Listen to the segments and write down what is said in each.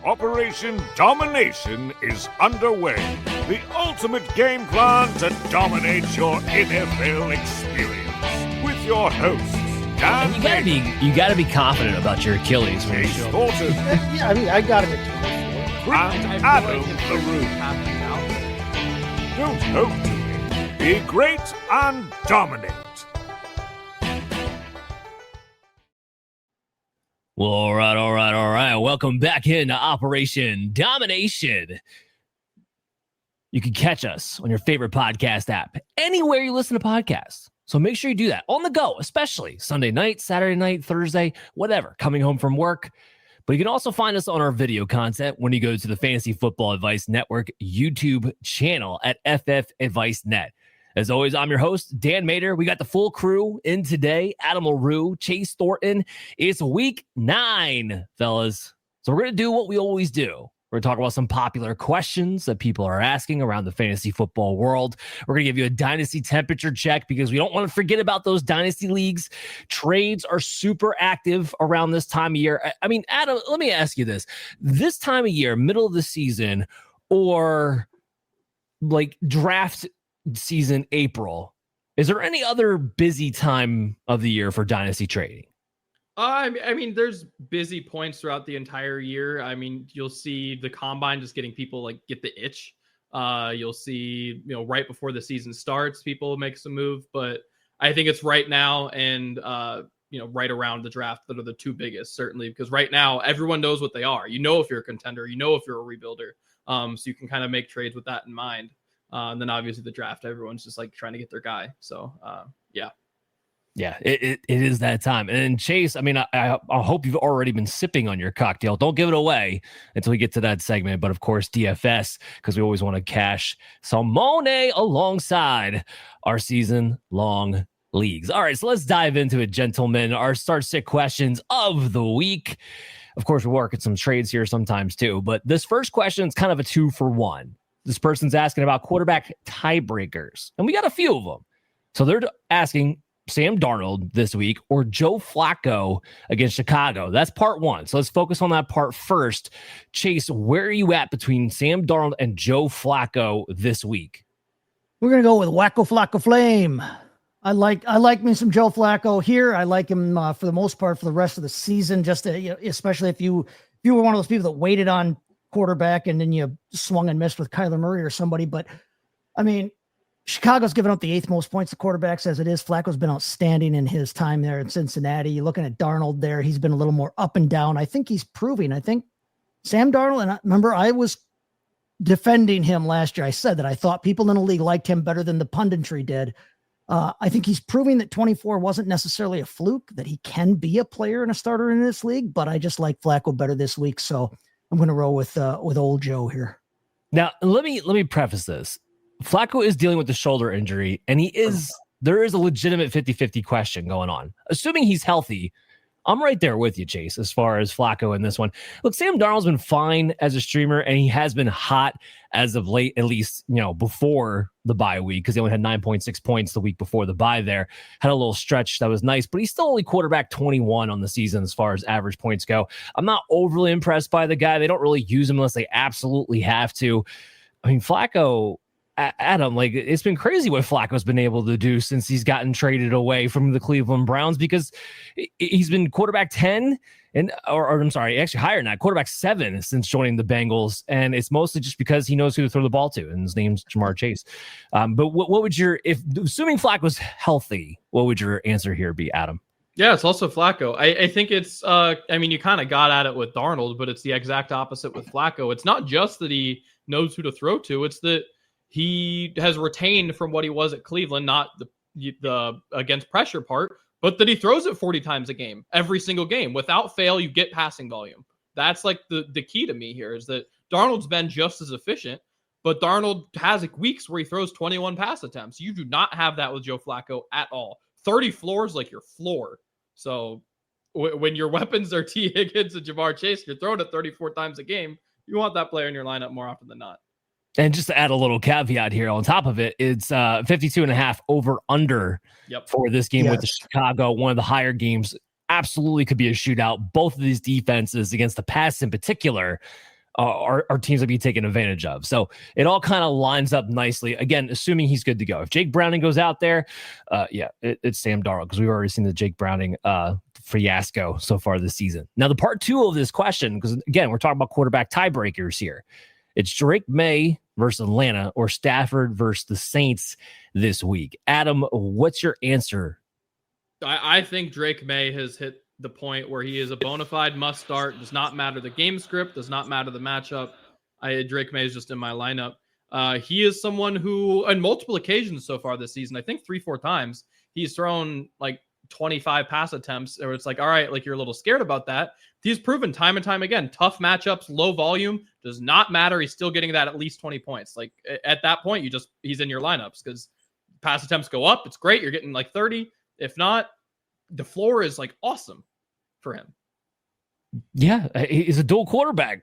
Operation Domination is underway. The ultimate game plan to dominate your NFL experience. With your hosts, Dan you gotta be confident about your Achilles. Chase Thornton, Yeah, I mean, I got him at 2. and Adam LaRue. Don't hope to be great and dominate. Well, all right. Welcome back into Operation Domination. You can catch us on your favorite podcast app, anywhere you listen to podcasts. So make sure you do that on the go, especially Sunday night, Saturday night, Thursday, whatever, coming home from work. But you can also find us on our video content when you go to the Fantasy Football Advice Network YouTube channel at FF Advice Net. As always, I'm your host, Dan Mader. We got the full crew in today. Adam LaRue, Chase Thornton. It's week 9, fellas. So we're going to do what we always do. We're going to talk about some popular questions that people are asking around the fantasy football world. We're going to give you a dynasty temperature check because we don't want to forget about those dynasty leagues. Trades are super active around this time of year. I mean, Adam, let me ask you this. This time of year, middle of the season, or like draft season, April, is there any other busy time of the year for dynasty trading? I mean, there's busy points throughout the entire year. I mean, you'll see the combine just getting people like get the itch. You'll see, right before the season starts, people make some move, but I think it's right now and right around the draft that are the two biggest, certainly, because right now everyone knows what they are. If you're a contender, if you're a rebuilder. So you can kind of make trades with that in mind. And then obviously the draft, everyone's just like trying to get their guy. So, yeah. Yeah, it is that time. And Chase, I mean, I hope you've already been sipping on your cocktail. Don't give it away until we get to that segment. But of course, DFS, because we always want to cash some money alongside our season-long leagues. All right, so let's dive into it, gentlemen. Our start-sit questions of the week. Of course, we work at some trades here sometimes too. But this first question is kind of a 2-for-1. This person's asking about quarterback tiebreakers, and we got a few of them. So they're asking Sam Darnold this week or Joe Flacco against Chicago. That's part 1. So let's focus on that part first. Chase, where are you at between Sam Darnold and Joe Flacco this week? We're going to go with Wacko Flacco Flame. I like me some Joe Flacco here. I like him for the most part for the rest of the season, just to, especially if you were one of those people that waited on quarterback and then you swung and missed with Kyler Murray or somebody. But I mean, Chicago's given up the 8th most points to quarterbacks as it is. Flacco's been outstanding in his time there in Cincinnati. You're looking at Darnold there. He's been a little more up and down. I think he's proving. I think Sam Darnold, and I remember I was defending him last year. I said that I thought people in the league liked him better than the punditry did. I think he's proving that 24 wasn't necessarily a fluke, that he can be a player and a starter in this league, but I just like Flacco better this week. So I'm going to roll with old Joe here. Now, let me preface this. Flacco is dealing with the shoulder injury, and there is a legitimate 50-50 question going on. Assuming he's healthy, I'm right there with you, Chase, as far as Flacco in this one. Look, Sam Darnold's been fine as a streamer, and he has been hot as of late, at least, before the bye week, because he only had 9.6 points the week before the bye there. Had a little stretch that was nice, but he's still only quarterback 21 on the season as far as average points go. I'm not overly impressed by the guy. They don't really use him unless they absolutely have to. I mean, Flacco, Adam, it's been crazy what Flacco's been able to do since he's gotten traded away from the Cleveland Browns, because he's been quarterback 10 or I'm sorry, actually higher than that, quarterback 7 since joining the Bengals. And it's mostly just because he knows who to throw the ball to, and his name's Jamar Chase. But what would assuming Flacco's healthy, what would your answer here be, Adam? Yeah, it's also Flacco. I think it's, you kind of got at it with Darnold, but it's the exact opposite with Flacco. It's not just that he knows who to throw to, it's that he has retained from what he was at Cleveland, not the against pressure part, but that he throws it 40 times a game, every single game. Without fail, you get passing volume. That's like the key to me here, is that Darnold's been just as efficient, but Darnold has weeks where he throws 21 pass attempts. You do not have that with Joe Flacco at all. 30 floors like your floor. So when your weapons are T. Higgins and Jamar Chase, you're throwing it 34 times a game. You want that player in your lineup more often than not. And just to add a little caveat here on top of it, it's 52.5 over under for this game with the Chicago, one of the higher games. Absolutely could be a shootout. Both of these defenses against the pass in particular are teams that be taken advantage of. So it all kind of lines up nicely. Again, assuming he's good to go. If Jake Browning goes out there, it's Sam Darnold, because we've already seen the Jake Browning fiasco so far this season. Now, the part two of this question, because again, we're talking about quarterback tiebreakers here. It's Drake May versus Atlanta or Stafford versus the Saints this week. Adam, what's your answer? I think Drake May has hit the point where he is a bona fide must start. Does not matter the game script, does not matter the matchup. Drake May is just in my lineup. He is someone who, on multiple occasions so far this season, I think 3-4 times, he's thrown like 25 pass attempts, or it's like, all right, like you're a little scared about that. He's proven time and time again, tough matchups, low volume, does not matter. He's still getting that at least 20 points. Like at that point, he's in your lineups because pass attempts go up. It's great. You're getting like 30. If not, the floor is like awesome for him. Yeah, he's a dual quarterback,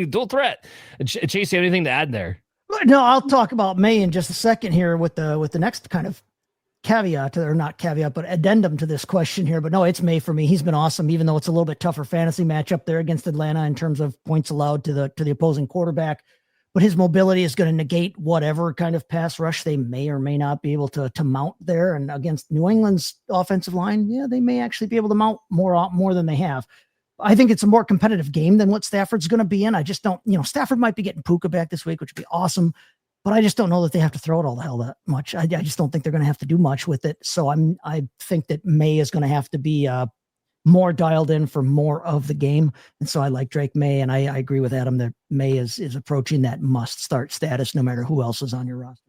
dual threat. Chase, you have anything to add there? No, I'll talk about May in just a second here with the next kind of caveat, or not caveat, but addendum to this question here. But no, it's May for me. He's been awesome, even though it's a little bit tougher fantasy matchup there against Atlanta in terms of points allowed to the opposing quarterback. But his mobility is going to negate whatever kind of pass rush they may or may not be able to mount there. And against New England's offensive line, yeah, they may actually be able to mount more than they have. I think it's a more competitive game than what Stafford's going to be in. I just don't, Stafford might be getting Puka back this week, which would be awesome, but I just don't know that they have to throw it all the hell that much. I just don't think they're going to have to do much with it. So I think that May is going to have to be more dialed in for more of the game. And so I like Drake May, and I agree with Adam that May is approaching that must start status no matter who else is on your roster.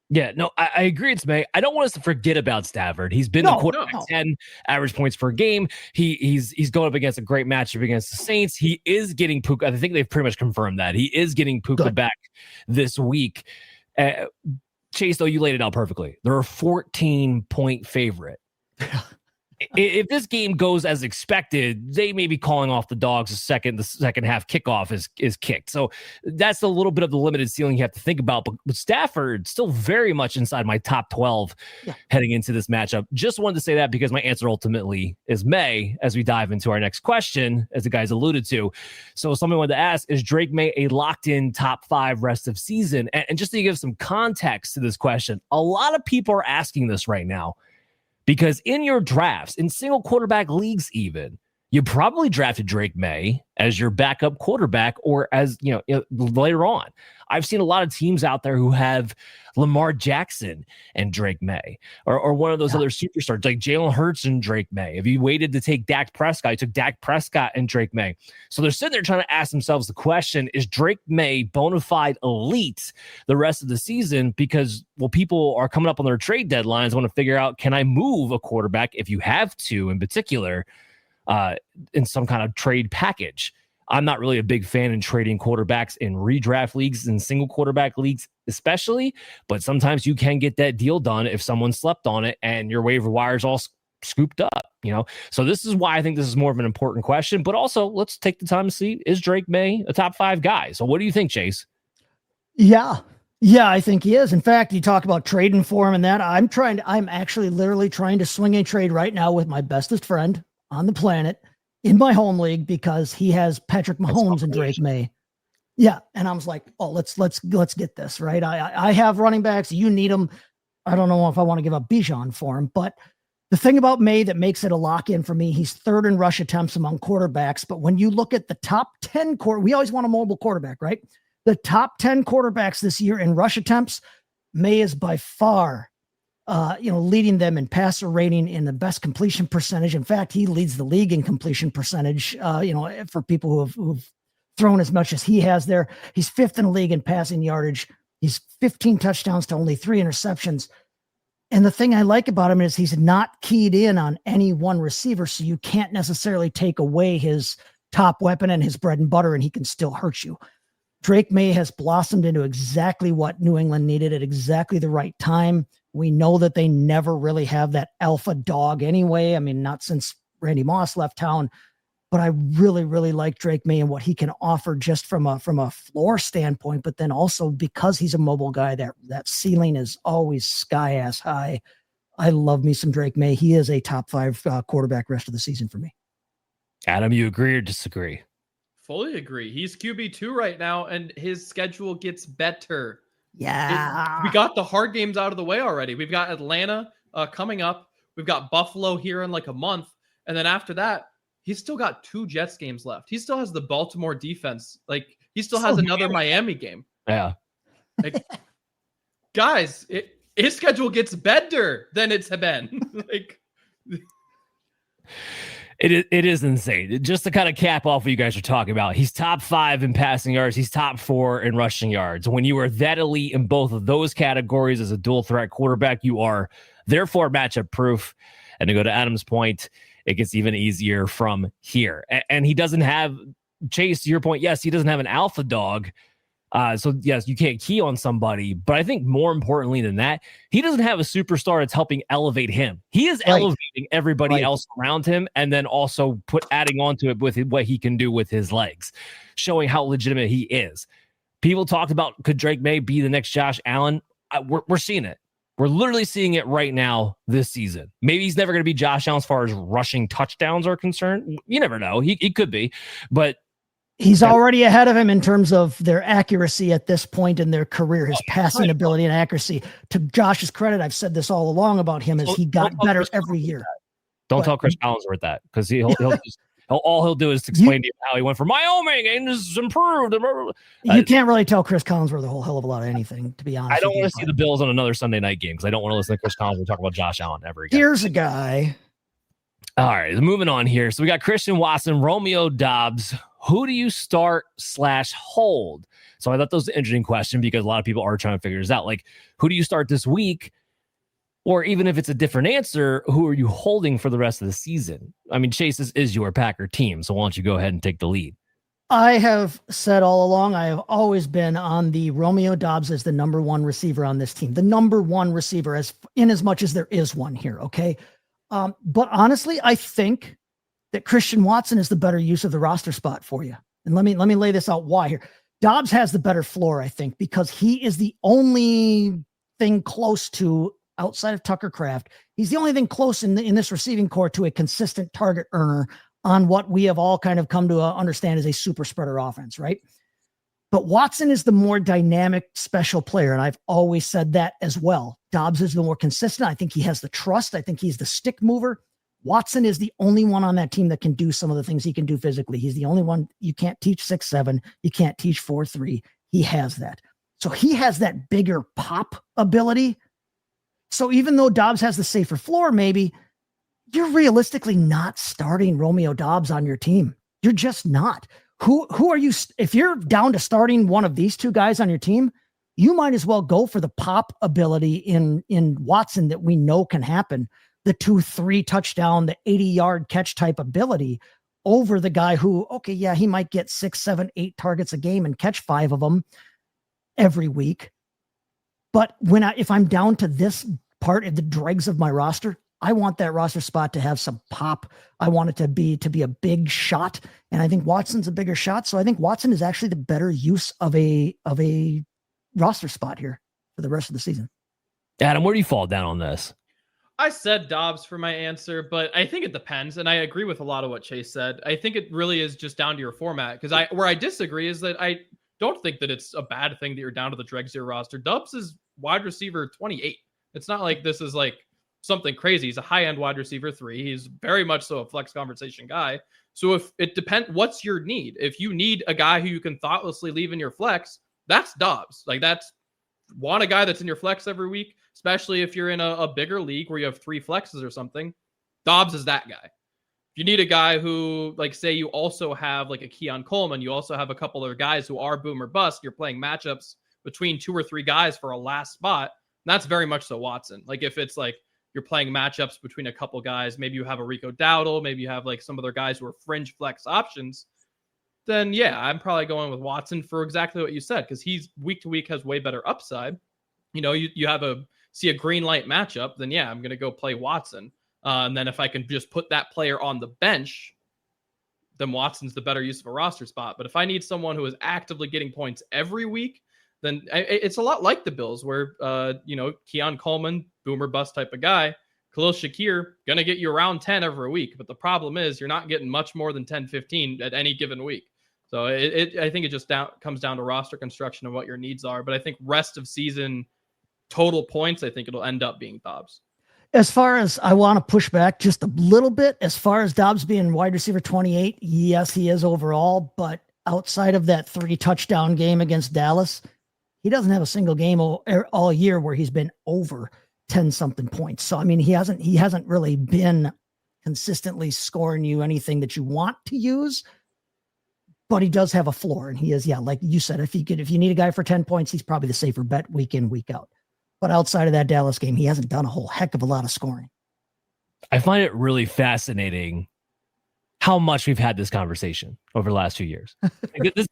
Yeah, no, I agree. It's May. I don't want us to forget about Stafford. He's been the quarterback 10 average points per game. He's going up against a great matchup against the Saints. He is getting Puka. I think they've pretty much confirmed that he is getting Puka back this week. Chase, though, you laid it out perfectly. They're a 14-point favorite. If this game goes as expected, they may be calling off the Dogs the second half kickoff is kicked. So that's a little bit of the limited ceiling you have to think about. But Stafford still very much inside my top 12 heading into this matchup. Just wanted to say that because my answer ultimately is May as we dive into our next question, as the guys alluded to. So somebody wanted to ask, is Drake May a locked-in top 5 rest of season? And just to give some context to this question, a lot of people are asking this right now. Because in your drafts, in single quarterback leagues even, you probably drafted Drake May as your backup quarterback or as, later on. I've seen a lot of teams out there who have Lamar Jackson and Drake May or one of those other superstars like Jalen Hurts and Drake May. If you waited to take Dak Prescott, you took Dak Prescott and Drake May. So they're sitting there trying to ask themselves the question, is Drake May bona fide elite the rest of the season? Because, people are coming up on their trade deadlines, want to figure out, can I move a quarterback if you have to in particular in some kind of trade package? I'm not really a big fan in trading quarterbacks in redraft leagues and single quarterback leagues, especially, but sometimes you can get that deal done if someone slept on it and your waiver wire's all scooped up, So this is why I think this is more of an important question, but also let's take the time to see, is Drake May a top 5 guy? So what do you think, Chase? Yeah, I think he is. In fact, you talk about trading for him and that. I'm actually literally trying to swing a trade right now with my bestest friend on the planet in my home league because he has Patrick Mahomes and Drake May. Yeah. And I was like, let's get this right. I have running backs. You need them. I don't know if I want to give up Bijan for him, but the thing about May that makes it a lock in for me, he's third in rush attempts among quarterbacks. But when you look at the top 10 we always want a mobile quarterback, right? The top 10 quarterbacks this year in rush attempts, May is by far leading them in passer rating, in the best completion percentage. In fact, he leads the league in completion percentage, for people who've thrown as much as he has there. He's 5th in the league in passing yardage. He's 15 touchdowns to only 3 interceptions. And the thing I like about him is he's not keyed in on any one receiver. So you can't necessarily take away his top weapon and his bread and butter, and he can still hurt you. Drake May has blossomed into exactly what New England needed at exactly the right time. We know that they never really have that alpha dog anyway. I mean, not since Randy Moss left town, but I really, really like Drake May and what he can offer just from a floor standpoint, but then also because he's a mobile guy, that ceiling is always sky ass high. I love me some Drake May. He is a top 5 quarterback rest of the season for me. Adam, you agree or disagree? Fully agree. He's QB2 right now, and his schedule gets better. Yeah. We got the hard games out of the way already. We've got Atlanta coming up. We've got Buffalo here in like a month. And then after that, he's still got 2 Jets games left. He still has the Baltimore defense. Like, he still has another Miami game. Yeah. Like, guys, his schedule gets better than it's been. Like, It is insane. Just to kind of cap off what you guys are talking about, he's top 5 in passing yards. He's top 4 in rushing yards. When you are that elite in both of those categories as a dual threat quarterback, you are therefore matchup proof. And to go to Adam's point, it gets even easier from here. And he doesn't have, Chase, to your point, yes, he doesn't have an alpha dog. So yes, you can't key on somebody, but I think more importantly than that, he doesn't have a superstar that's helping elevate him. He is elevating everybody else around him, and then also adding on to it with what he can do with his legs, showing how legitimate he is. People talked about, could Drake May be the next Josh Allen? We're seeing it. We're literally seeing it right now this season. Maybe he's never going to be Josh Allen as far as rushing touchdowns are concerned. You never know. He could be, but he's already ahead of him in terms of their accuracy at this point in their career, his passing ability and accuracy. To Josh's credit, I've said this all along about him, is he got better every year. Don't tell Chris Collinsworth that, because all he'll do is explain to you how he went from Wyoming and is improved. You can't really tell Chris Collinsworth a whole hell of a lot of anything, to be honest. I don't want to see the Bills on another Sunday night game, because I don't want to listen to Chris Collinsworth talk about Josh Allen ever again. Here's a guy. All right, moving on here. So we got Christian Watson, Romeo, Dobbs. Who do you start / hold? So I thought that was an interesting question, because a lot of people are trying to figure this out. Like, who do you start this week? Or even if it's a different answer, who are you holding for the rest of the season? I mean, Chase, this is your Packer team, so why don't you go ahead and take the lead? I have said all along, I have always been on the Romeo Dobbs as the number 1 receiver on this team. The number 1 receiver, in as much as there is one here, okay? But honestly, I think that Christian Watson is the better use of the roster spot for you. And let me lay this out why here. Dobbs has the better floor, I think, because he is the only thing close to, outside of Tucker Kraft, he's the only thing close in this receiving core to a consistent target earner on what we have all kind of come to understand as a super spreader offense, right? But Watson is the more dynamic special player, and I've always said that as well. Dobbs is the more consistent. I think he has the trust. I think he's the stick mover. Watson is the only one on that team that can do some of the things he can do physically. He's the only one. You can't teach 6'7". You can't teach 4'3". He has that. So he has that bigger pop ability. So even though Dobbs has the safer floor, maybe you're realistically not starting Romeo Dobbs on your team. You're just not. Who are you? If you're down to starting one of these 2 guys on your team, you might as well go for the pop ability in Watson that we know can happen. The 2-3 touchdown, the 80-yard catch type ability over the guy who, okay, yeah, he might get 6, 7, 8 targets a game and catch 5 of them every week. But if I'm down to this part of the dregs of my roster, I want that roster spot to have some pop. I want it to be a big shot. And I think Watson's a bigger shot. So I think Watson is actually the better use of a roster spot here for the rest of the season. Adam, where do you fall down on this? I said Dobbs for my answer, but I think it depends. And I agree with a lot of what Chase said. I think it really is just down to your format. Because where I disagree is that I don't think that it's a bad thing that you're down to the dregs of your roster. Dobbs is wide receiver 28. It's not like this is like something crazy. He's a high-end wide receiver 3. He's very much so a flex conversation guy. So if it depends, what's your need? If you need a guy who you can thoughtlessly leave in your flex, that's Dobbs. Like, want a guy that's in your flex every week, especially if you're in a bigger league where you have 3 flexes or something. Dobbs is that guy. If you need a guy who, like, say you also have like a Keon Coleman, you also have a couple other guys who are boom or bust, you're playing matchups between 2 or 3 guys for a last spot, that's very much so Watson. Like, if it's like you're playing matchups between a couple guys, maybe you have a Rico Dowdle, maybe you have like some other guys who are fringe flex options, then yeah, I'm probably going with Watson for exactly what you said, because he's week to week has way better upside. You know, you have see a green light matchup, then yeah, I'm going to go play Watson. And then if I can just put that player on the bench, then Watson's the better use of a roster spot. But if I need someone who is actively getting points every week, then it's a lot like the Bills where, Keon Coleman, boomer bust type of guy, Khalil Shakir, going to get you around 10 every week. But the problem is you're not getting much more than 10, 15 at any given week. So I think it just comes down to roster construction and what your needs are. But I think rest of season total points, I think it'll end up being Dobbs. As far as I want to push back just a little bit, as far as Dobbs being wide receiver 28, yes, he is overall, but outside of that 3 touchdown game against Dallas, he doesn't have a single game all year where he's been over 10 something points. So, I mean, he hasn't really been consistently scoring you anything that you want to use, but he does have a floor, and he is, like you said, if you need a guy for 10 points, he's probably the safer bet week in, week out. But outside of that Dallas game, he hasn't done a whole heck of a lot of scoring. I find it really fascinating how much we've had this conversation over the last few years.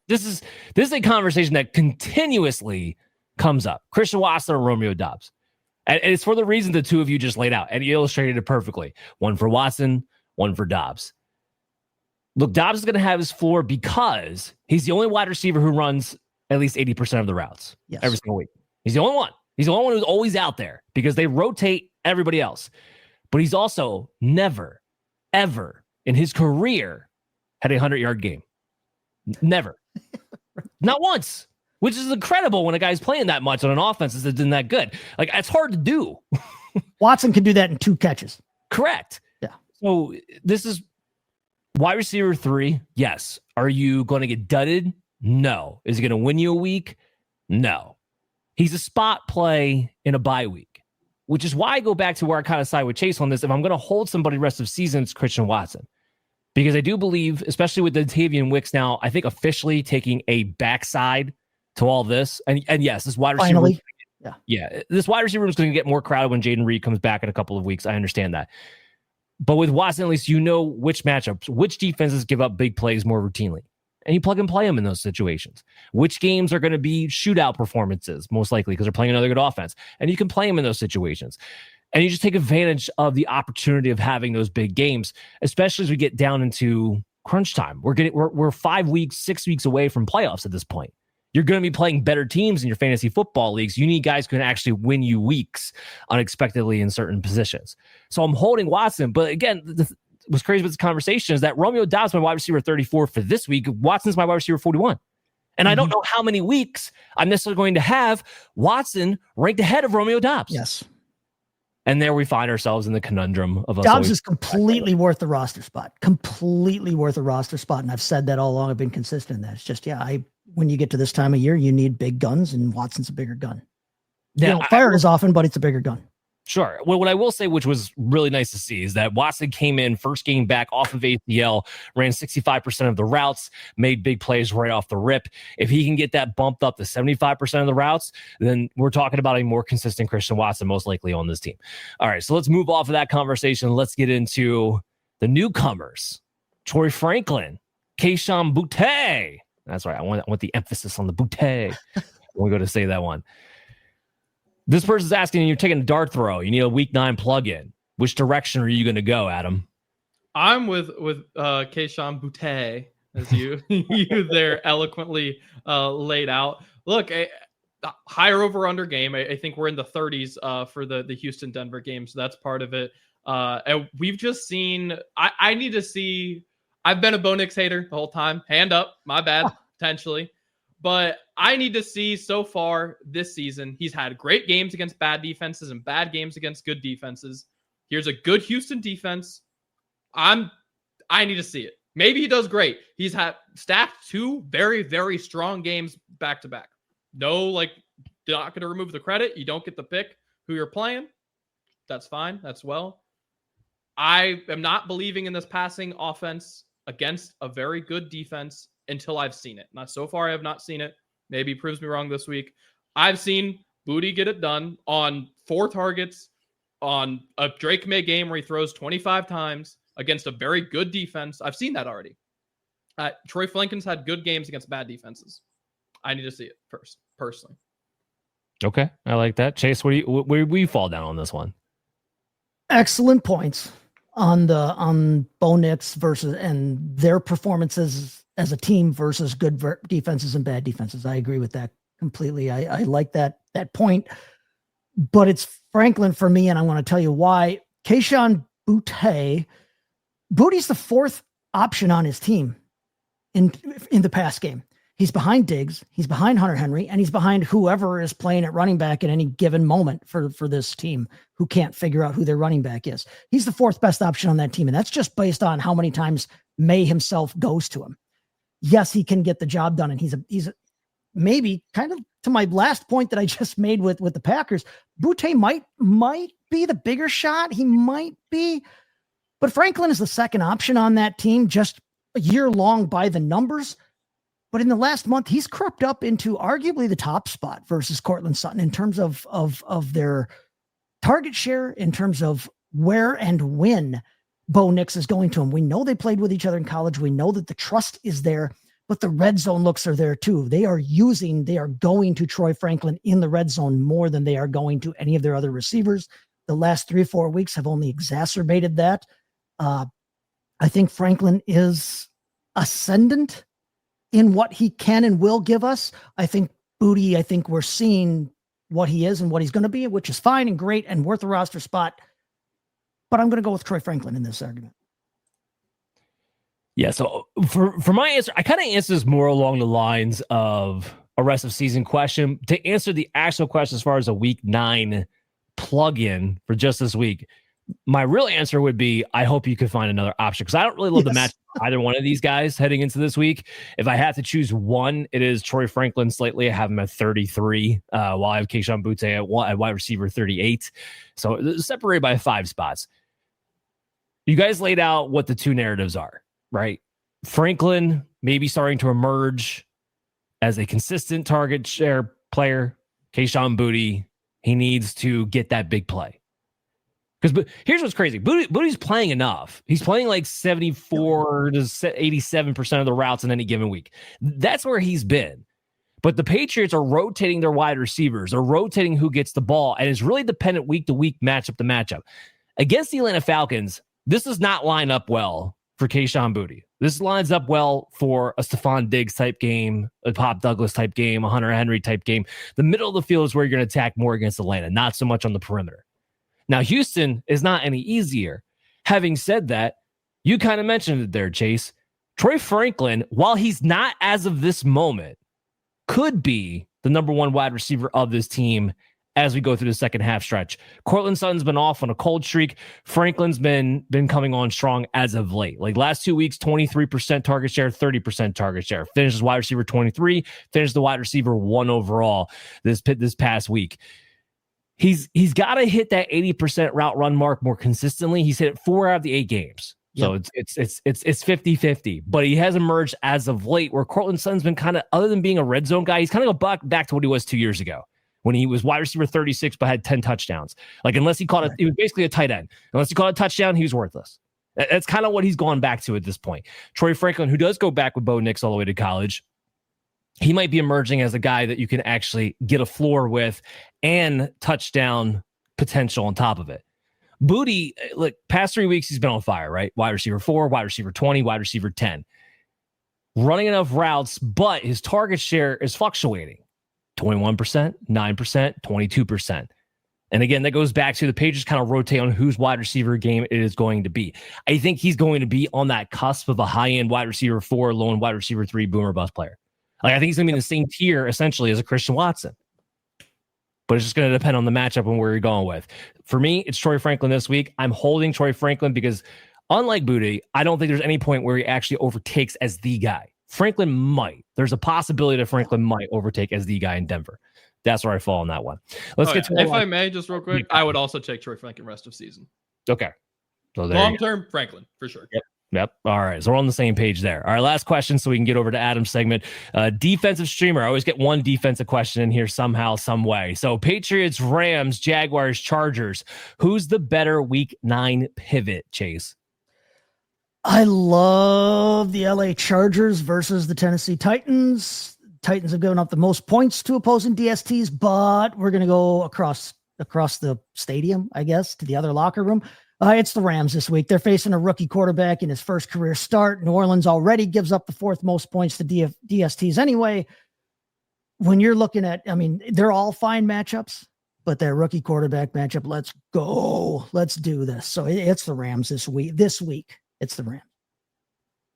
This is a conversation that continuously comes up. Christian Watson or Romeo Dobbs. And it's for the reason the two of you just laid out, and you illustrated it perfectly. One for Watson, one for Dobbs. Look, Dobbs is going to have his floor because he's the only wide receiver who runs at least 80% of the routes every single week. He's the only one. He's the only one who's always out there because they rotate everybody else. But he's also never, ever in his career had a 100-yard game. Never. Not once, which is incredible when a guy's playing that much on an offense that's been that good. Like, it's hard to do. Watson can do that in 2 catches. Correct. Yeah. So this is wide receiver 3. Yes. Are you going to get dudded? No. Is he going to win you a week? No. He's a spot play in a bye week, which is why I go back to where I kind of side with Chase on this. If I'm going to hold somebody rest of season, it's Christian Watson. Because I do believe, especially with the Tavian Wicks now, I think officially taking a backside to all this. And yes, this wide receiver. Finally. Yeah. This wide receiver is going to get more crowded when Jaden Reed comes back in a couple of weeks. I understand that. But with Watson, at least you know which matchups, which defenses give up big plays more routinely. And you plug and play them in those situations. Which games are going to be shootout performances, most likely, because they're playing another good offense. And you can play them in those situations. And you just take advantage of the opportunity of having those big games, especially as we get down into crunch time. We're 5 weeks, 6 weeks away from playoffs at this point. You're going to be playing better teams in your fantasy football leagues. You need guys who can actually win you weeks unexpectedly in certain positions. So I'm holding Watson. But again, what's crazy about this conversation is that Romeo Dobbs, my wide receiver 34 for this week. Watson's my wide receiver 41. And I don't know how many weeks I'm necessarily going to have Watson ranked ahead of Romeo Dobbs. Yes. And there we find ourselves in the conundrum of us. Dobbs is completely worth the roster spot. Completely worth a roster spot. And I've said that all along. I've been consistent in that. It's just, when you get to this time of year, you need big guns, and Watson's a bigger gun. They don't fire it as often, but it's a bigger gun. Sure. Well, what I will say, which was really nice to see, is that Watson came in first game back off of ACL, ran 65% of the routes, made big plays right off the rip. If he can get that bumped up to 75% of the routes, then we're talking about a more consistent Christian Watson, most likely on this team. All right, so let's move off of that conversation. Let's get into the newcomers. Troy Franklin, Keyshawn Boutte. That's right. I want the emphasis on the Boutte. We're going to say that one. This person's asking, you're taking a dart throw. You need a week 9 plug-in. Which direction are you going to go, Adam? I'm with Keyshawn Boutte, as you there eloquently laid out. Look, a higher over-under game. I think we're in the 30s for the Houston-Denver game, so that's part of it. And we've just seen – I need to see – I've been a Bo Nix hater the whole time. Hand up. My bad, potentially. But I need to see so far this season, he's had great games against bad defenses and bad games against good defenses. Here's a good Houston defense. I need to see it. Maybe he does great. He's had stacked 2 very, very strong games back to back. No, not going to remove the credit. You don't get the pick who you're playing. That's fine. That's well. I am not believing in this passing offense against a very good defense until I've seen it. Not so far, I have not seen it. Maybe proves me wrong this week. I've seen Booty get it done on 4 targets on a Drake May game where he throws 25 times against a very good defense. I've seen that already. Troy Franklin's had good games against bad defenses. I need to see it first, personally. Okay, I like that. Chase, where we fall down on this one? Excellent points on Bo Nix versus and their performances as a team versus good defenses and bad defenses. I agree with that completely. I like that point, but it's Franklin for me, and I want to tell you why. Keyshawn Boutte, Booty's the 4th option on his team. in the pass game. He's behind Diggs, he's behind Hunter Henry, and he's behind whoever is playing at running back at any given moment for this team who can't figure out who their running back is. He's the fourth best option on that team, and that's just based on how many times May himself goes to him. Yes, he can get the job done, and he's maybe kind of to my last point that I just made with the Packers. Boutte might be the bigger shot. He might be, but Franklin is the second option on that team, just a year long by the numbers. But in the last month, he's crept up into arguably the top spot versus Courtland Sutton in terms of their target share, in terms of where and when Bo Nix is going to him. We know they played with each other in college. We know that the trust is there, but the red zone looks are there too. They are going to Troy Franklin in the red zone more than they are going to any of their other receivers. The last 3-4 weeks have only exacerbated that. I think Franklin is ascendant in what he can and will give us. I think we're seeing what he is and what he's going to be, which is fine and great and worth a roster spot. But I'm going to go with Troy Franklin in this argument. Yeah. So for my answer, I kind of answer this more along the lines of a rest of season question. To answer the actual question as far as a week 9 plug-in for just this week, my real answer would be, I hope you could find another option, because I don't really love the match either one of these guys heading into this week. If I have to choose one, it is Troy Franklin slightly. I have him at 33, while I have Kayshon Boutte at wide receiver 38. So separated by 5 spots. You guys laid out what the two narratives are, right? Franklin maybe starting to emerge as a consistent target share player. Kayshon Boutte, he needs to get that big play. Because here's what's crazy. Boutte's playing enough. He's playing like 74 to 87% of the routes in any given week. That's where he's been. But the Patriots are rotating their wide receivers. They're rotating who gets the ball, and it's really dependent week to week, matchup to matchup. Against the Atlanta Falcons, this does not line up well for Kayshon Boutte. This lines up well for a Stephon Diggs type game, a Pop Douglas type game, a Hunter Henry type game. The middle of the field is where you're going to attack more against Atlanta, not so much on the perimeter. Now, Houston is not any easier. Having said that, you kind of mentioned it there, Chase. Troy Franklin, while he's not as of this moment, could be the number 1 wide receiver of this team as we go through the second half stretch. Courtland Sutton's been off on a cold streak. Franklin's been coming on strong as of late. Like last 2 weeks, 23% target share, 30% target share. Finishes wide receiver 23, finished the wide receiver 1 overall this past week. He's got to hit that 80% route run mark more consistently. He's hit it 4 out of the 8 games. So it's 50-50, but he has emerged as of late where Courtland Sutton's been kind of, other than being a red zone guy, he's kind of go back to what he was 2 years ago when he was wide receiver 36, but had 10 touchdowns. Like unless he caught it, he was basically a tight end. Unless he caught a touchdown, he was worthless. That's kind of what he's gone back to at this point. Troy Franklin, who does go back with Bo Nix all the way to college, he might be emerging as a guy that you can actually get a floor with and touchdown potential on top of it. Boutte, look, past 3 weeks, he's been on fire, right? Wide receiver 4, wide receiver 20, wide receiver 10. Running enough routes, but his target share is fluctuating. 21%, 9%, 22%. And again, that goes back to the Patriots kind of rotate on whose wide receiver game it is going to be. I think he's going to be on that cusp of a high-end wide receiver 4, low-end wide receiver 3 boomer bust player. Like I think he's going to be in the same tier essentially as a Christian Watson. But it's just going to depend on the matchup and where you're going with. For me, it's Troy Franklin this week. I'm holding Troy Franklin because unlike Boutte, I don't think there's any point where he actually overtakes as the guy. Franklin might. There's a possibility that Franklin might overtake as the guy in Denver. That's where I fall on that one. Let's get to if I may, just real quick, I would also take Troy Franklin rest of season. Okay. So long-term Franklin, for sure. Yep. All right. So we're on the same page there. All right. Last question so we can get over to Adam's segment. Defensive streamer. I always get one defensive question in here somehow, some way. So Patriots, Rams, Jaguars, Chargers. Who's the better week 9 pivot, Chase? I love the LA Chargers versus the Tennessee Titans. Titans have given up the most points to opposing DSTs, but we're going to go across the stadium, I guess, to the other locker room. It's the Rams this week. They're facing a rookie quarterback in his first career start. New Orleans already gives up the 4th most points to DSTs anyway. When you're looking at, they're all fine matchups, but that rookie quarterback matchup, let's go. Let's do this. So it's the Rams this week. It's the Rams.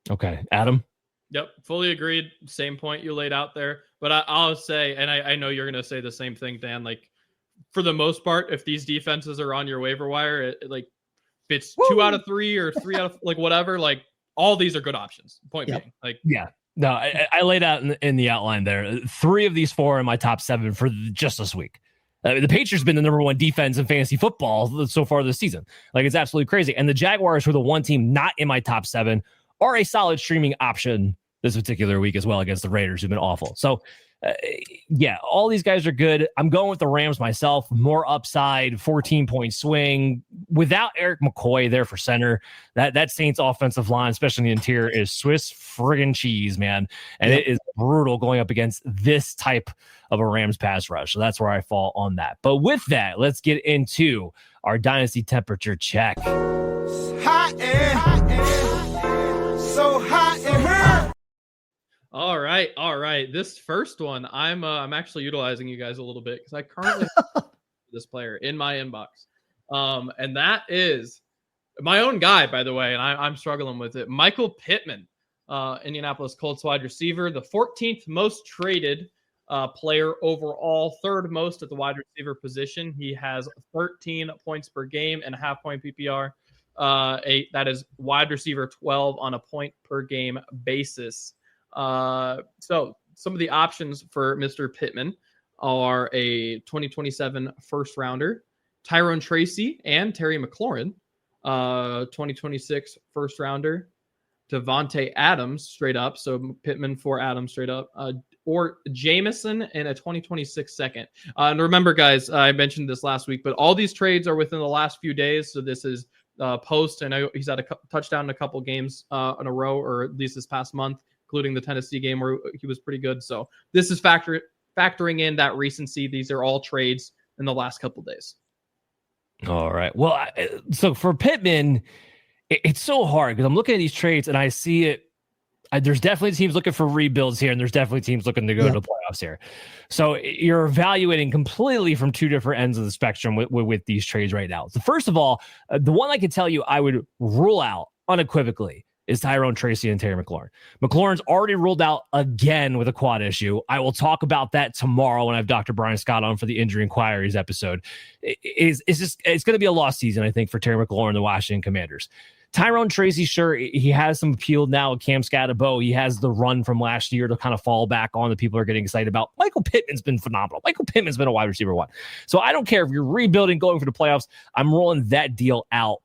Okay. Adam? Yep, fully agreed. Same point you laid out there. But I'll say, and I know you're going to say the same thing, Dan, like for the most part, if these defenses are on your waiver wire, like if it's 2 out of 3 or 3 out of like whatever, like all these are good options. Point being, like, yeah. No, I laid out in the outline there. 3 of these 4 in my top 7 for just this week. The Patriots been the number 1 defense in fantasy football so far this season. Like, it's absolutely crazy. And the Jaguars, were the one team not in my top 7, are a solid streaming option this particular week as well against the Raiders, who've been awful. So, yeah, all these guys are good. I'm going with the Rams myself. More upside, 14-point swing. Without Eric McCoy there for center, that Saints offensive line, especially in the interior, is Swiss friggin' cheese, man. And it is brutal going up against this type of a Rams pass rush. So that's where I fall on that. But with that, let's get into our Dynasty temperature check. Hot air. So hot in here. All right. This first one, I'm actually utilizing you guys a little bit because I currently have this player in my inbox, and that is my own guy, by the way, and I'm struggling with it. Michael Pittman, Indianapolis Colts wide receiver, the 14th most traded player overall, 3rd most at the wide receiver position. He has 13 points per game and a half-point PPR. That is wide receiver 12 on a point per game basis. So some of the options for Mr. Pittman are a 2027 first rounder, Tyrone Tracy and Terry McLaurin, 2026 first rounder, Devontae Adams straight up. So Pittman for Adams straight up, or Jameson in a 2026 second. And remember, guys, I mentioned this last week, but all these trades are within the last few days. So this is post. I know he's had a touchdown in a couple games in a row, or at least this past month, including the Tennessee game where he was pretty good. So this is factoring in that recency. These are all trades in the last couple of days. All right. Well, so for Pittman, it's so hard because I'm looking at these trades and I see it. There's definitely teams looking for rebuilds here, and there's definitely teams looking to go to the playoffs here. So you're evaluating completely from 2 different ends of the spectrum with these trades right now. So first of all, the one I can tell you I would rule out unequivocally is Tyrone Tracy and Terry McLaurin. McLaurin's already ruled out again with a quad issue. I will talk about that tomorrow when I have Dr. Brian Scott on for the injury inquiries episode. It's going to be a lost season, I think, for Terry McLaurin and the Washington Commanders. Tyrone Tracy, sure, he has some appeal now with Cam Scatterbo. He has the run from last year to kind of fall back on that people are getting excited about. Michael Pittman's been phenomenal. Michael Pittman's been a wide receiver 1. So I don't care if you're rebuilding, going for the playoffs. I'm rolling that deal out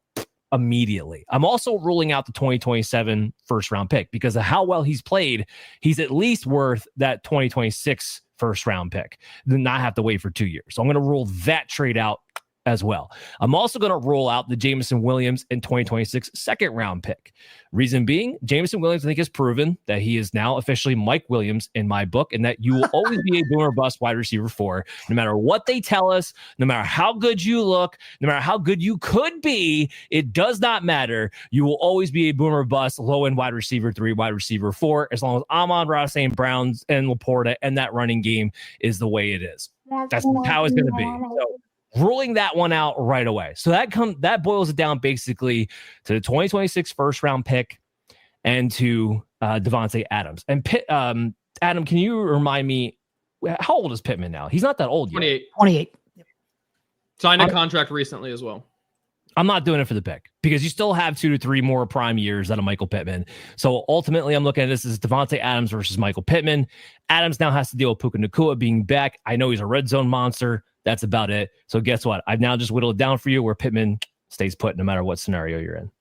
immediately. I'm also ruling out the 2027 first round pick because of how well he's played. He's at least worth that 2026 first round pick, then not have to wait for 2 years. So I'm going to rule that trade out as well. I'm also going to roll out the Jameson Williams in 2026 second round pick. Reason being, Jameson Williams, I think, has proven that he is now officially Mike Williams in my book, and that you will always be a boomer bust wide receiver 4, no matter what they tell us, no matter how good you look, no matter how good you could be. It does not matter. You will always be a boomer bust low end wide receiver 3, wide receiver 4, as long as Amon-Ra St. Brown's and Laporta and that running game is the way it is. That's how it's going to be. So ruling that one out right away. So that boils it down basically to the 2026 first round pick and to Devontae Adams. And Adam, can you remind me, how old is Pittman now? He's not that old yet. 28. Signed a contract recently as well. I'm not doing it for the pick because you still have 2 to 3 more prime years out of Michael Pittman. So ultimately, I'm looking at this as Devontae Adams versus Michael Pittman. Adams now has to deal with Puka Nacua being back. I know he's a red zone monster. That's about it. So guess what? I've now just whittled it down for you where Pittman stays put no matter what scenario you're in.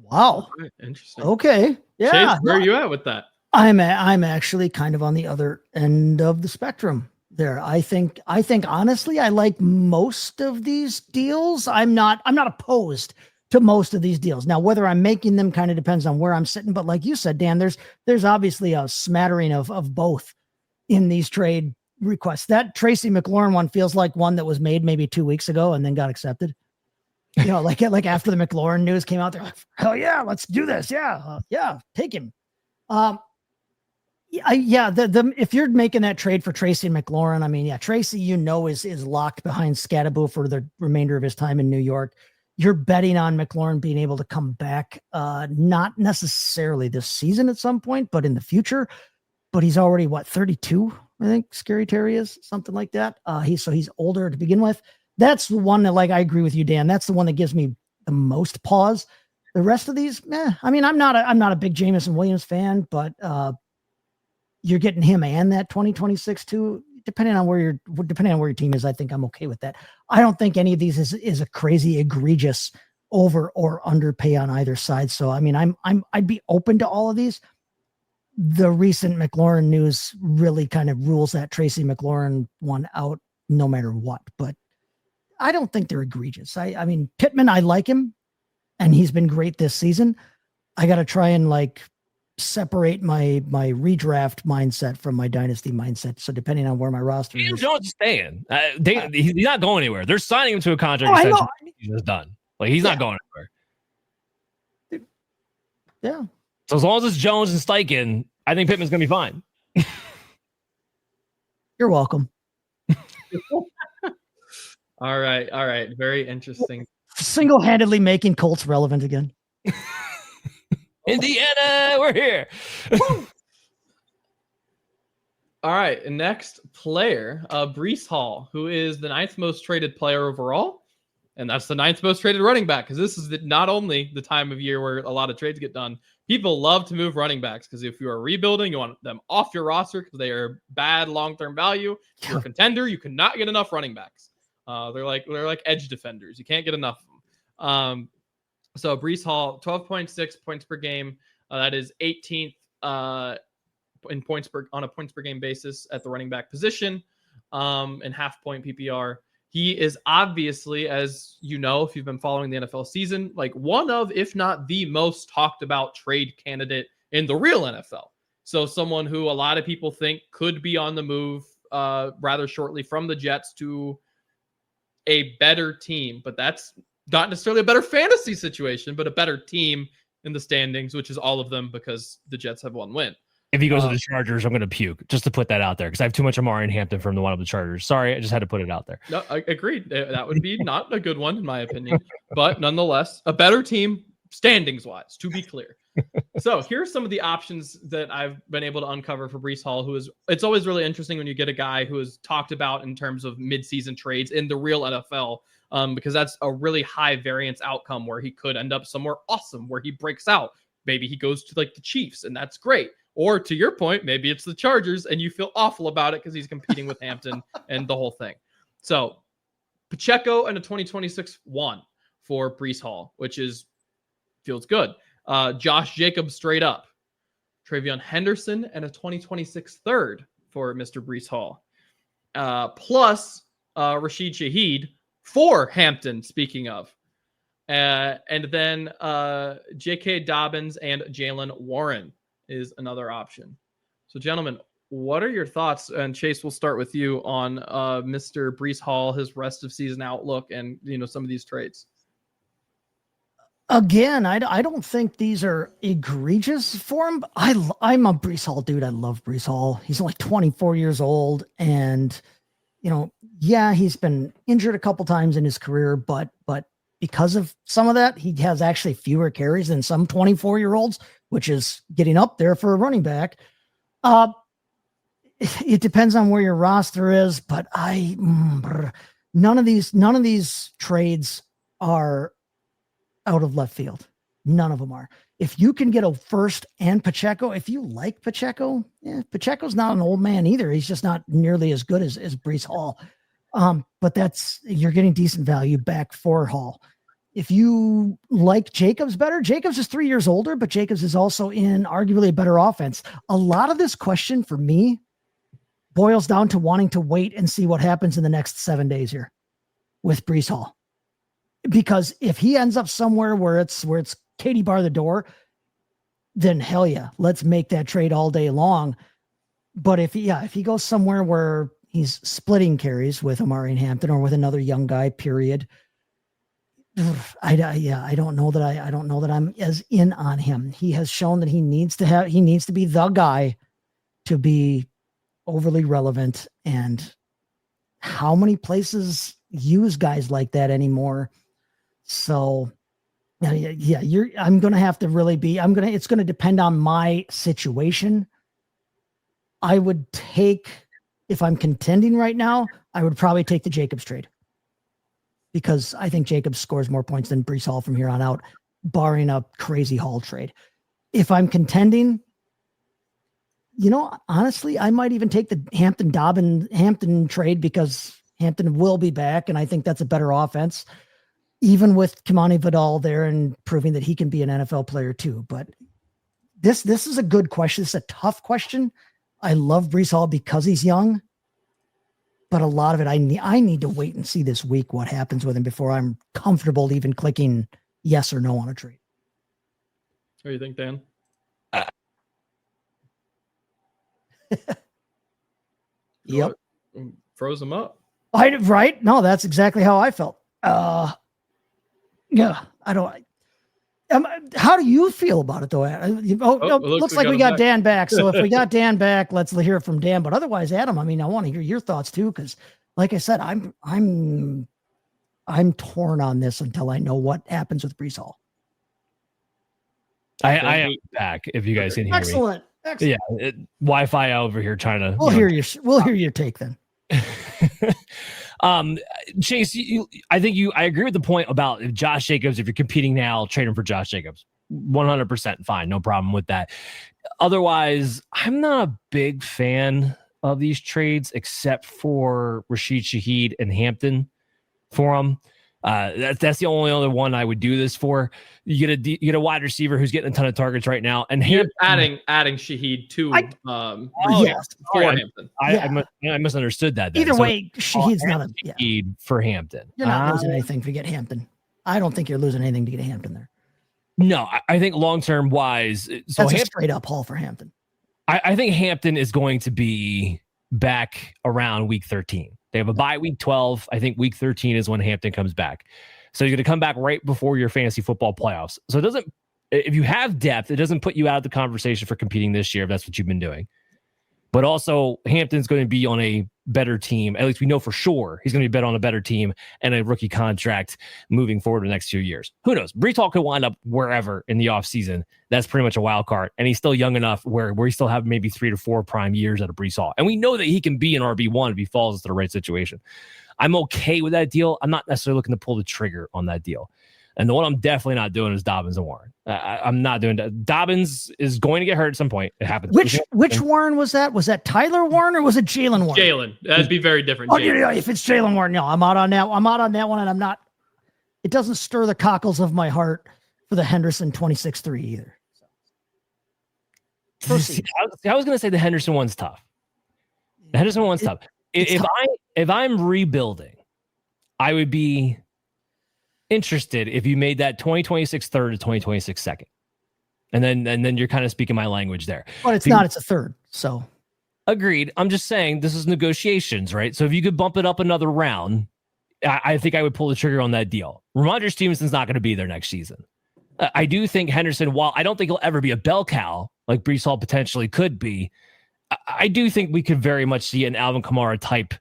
Wow. Right, interesting. Okay. Yeah. Chase, where are you at with that? I'm actually kind of on the other end of the spectrum there. I think honestly, I like most of these deals. I'm not opposed to most of these deals. Now, whether I'm making them kind of depends on where I'm sitting. But like you said, Dan, there's obviously a smattering of both in these trade requests. That Tracy McLaurin one feels like one that was made maybe 2 weeks ago and then got accepted. You know, like after the McLaurin news came out, they're like, hell yeah, let's do this. Yeah. Take him. If you're making that trade for Tracy and McLaurin, I mean, Tracy, is locked behind Scatterbo for the remainder of his time in New York. you're betting on McLaurin being able to come back, not necessarily this season at some point, but in the future. But he's already 32, I think Scary Terry is, something like that. He's older to begin with. That's the one that, like, I agree with you, Dan. That's the one that gives me the most pause. The rest of these, I mean, I'm not a big Jameson Williams fan, but you're getting him and that 2026 too. Depending on where your team is, I think I'm okay with that. I don't think any of these is a crazy egregious over or underpay on either side. So I mean, I'd be open to all of these. The recent McLaurin news really kind of rules that Tracy McLaurin one out no matter what. But I don't think they're egregious. I mean, Pittman, I like him, and he's been great this season. I got to try and separate my redraft mindset from my dynasty mindset. So depending on where my roster is, Jones is staying. He's not going anywhere. They're signing him to a contract extension. He's just done. He's not going anywhere. Yeah. So as long as it's Jones and Steichen, I think Pittman's going to be fine. You're welcome. All right. Very interesting. Single-handedly making Colts relevant again. Indiana, we're here. All right, next player, Breece Hall, who is the 9th most traded player overall, and that's the 9th most traded running back, because this is not only the time of year where a lot of trades get done. People love to move running backs, because if you are rebuilding, you want them off your roster because they are bad long-term value. If you're a contender, you cannot get enough running backs. They're like edge defenders. You can't get enough of them. So Breece Hall, 12.6 points per game. That is 18th in points on a points per game basis at the running back position, and half point PPR. He is obviously, as you know, if you've been following the NFL season, one of, if not the most talked about trade candidate in the real NFL. So someone who a lot of people think could be on the move rather shortly from the Jets to a better team, but that's not necessarily a better fantasy situation, but a better team in the standings, which is all of them, because the Jets have one win. If he goes to the Chargers, I'm going to puke, just to put that out there, because I have too much Amari and Hampton from the one of the Chargers. Sorry, I just had to put it out there. No, I agreed. That would be not a good one, in my opinion, but nonetheless, a better team standings-wise, to be clear. So here's some of the options that I've been able to uncover for Breece Hall, it's always really interesting when you get a guy who is talked about in terms of mid-season trades in the real NFL, because that's a really high variance outcome where he could end up somewhere awesome, where he breaks out. Maybe he goes to the Chiefs, and that's great. Or to your point, maybe it's the Chargers, and you feel awful about it because he's competing with Hampton and the whole thing. So Pacheco and a 2026 1 for Breece Hall, which feels good. Josh Jacobs straight up. Travion Henderson and a 2026 third for Mr. Breece Hall. Plus Rashid Shaheed for Hampton, speaking of. And then J.K. Dobbins and Jalen Warren is another option. So, gentlemen, what are your thoughts? And Chase, we'll start with you on Mr. Breece Hall, his rest of season outlook, and some of these trades. Again, I don't think these are egregious for him. I'm a Breece Hall dude. I love Breece Hall. He's only 24 years old, and he's been injured a couple times in his career, but because of some of that, he has actually fewer carries than some 24-year-olds, which is getting up there for a running back. It depends on where your roster is, but none of these trades are out of left field. None of them are. If you can get a first and Pacheco, if you like Pacheco, Pacheco's not an old man either. He's just not nearly as good as Breece Hall. But you're getting decent value back for Hall. If you like Jacobs better, Jacobs is 3 years older, but Jacobs is also in arguably a better offense. A lot of this question for me boils down to wanting to wait and see what happens in the next 7 days here with Breece Hall. Because if he ends up somewhere where it's Katie bar the door, then hell yeah, let's make that trade all day long. But if he goes somewhere where he's splitting carries with Amari and Hampton or with another young guy, period, I don't know that I'm as in on him. He has shown that he needs to be the guy to be overly relevant, and how many places use guys like that anymore? So I'm going to have to really be, it's going to depend on my situation. I would take, if I'm contending right now, I would probably take the Jacobs trade because I think Jacobs scores more points than Breece Hall from here on out, barring a crazy Hall trade. If I'm contending, honestly, I might even take the Hampton trade because Hampton will be back. And I think that's a better offense, even with Kimani Vidal there and proving that he can be an NFL player too. But this is a good question. This is a tough question. I love Breece Hall because he's young, but a lot of it, I need to wait and see this week what happens with him before I'm comfortable even clicking yes or no on a trade. What do you think, Dan? Yep. Froze him up. Right? No, that's exactly how I felt. Yeah, I don't. How do you feel about it, though? Looks like we got Dan back. So if we got Dan back, let's hear from Dan. But otherwise, Adam, I want to hear your thoughts too, because, like I said, I'm torn on this until I know what happens with Breece Hall. I am back. If you guys can hear me. Excellent. Yeah, Wi-Fi over here trying to. We'll hear your take then. Chase, I agree with the point about if Josh Jacobs, if you're competing now, trade him for Josh Jacobs. 100% fine. No problem with that. Otherwise, I'm not a big fan of these trades except for Rashid Shaheed and Hampton for them. That's the only other one I would do this for. You get a wide receiver who's getting a ton of targets right now, and you're adding Shaheed to for Hampton. I misunderstood that. Then. Either way, Shaheed's not a Shaheed for Hampton. You're not losing anything to get Hampton. I don't think you're losing anything to get Hampton there. No, I think long term wise, so that's a straight up haul for Hampton. I think Hampton is going to be back around week 13. They have a bye week 12. I think week 13 is when Hampton comes back. So you're going to come back right before your fantasy football playoffs. So if you have depth, it doesn't put you out of the conversation for competing this year if that's what you've been doing. But also Hampton's going to be on a better team. At least we know for sure he's going to be better on a better team and a rookie contract moving forward the next few years. Who knows? Breece Hall could wind up wherever in the offseason. That's pretty much a wild card. And he's still young enough where we still have maybe 3 to 4 prime years out of Breece Hall. And we know that he can be an RB1 if he falls into the right situation. I'm okay with that deal. I'm not necessarily looking to pull the trigger on that deal. And the one I'm definitely not doing is Dobbins and Warren. I'm not doing that. Dobbins is going to get hurt at some point. It happens. Which Warren was that? Was that Tyler Warren or was it Jalen Warren? Jalen. That'd be very different. Oh, yeah, if it's Jalen Warren, no, I'm out on that. I'm out on that one, and I'm not. It doesn't stir the cockles of my heart for the Henderson 26-3 either. I was going to say the Henderson one's tough. The Henderson one's tough. If I'm rebuilding, I would be interested if you made that 2026 third to 2026 second. And then you're kind of speaking my language there. But it's not, it's a third. So agreed. I'm just saying this is negotiations, right? So if you could bump it up another round, I think I would pull the trigger on that deal. Ramondre Stevenson's not going to be there next season. I do think Henderson, while I don't think he'll ever be a bell cow like Breece Hall potentially could be, I do think we could very much see an Alvin Kamara type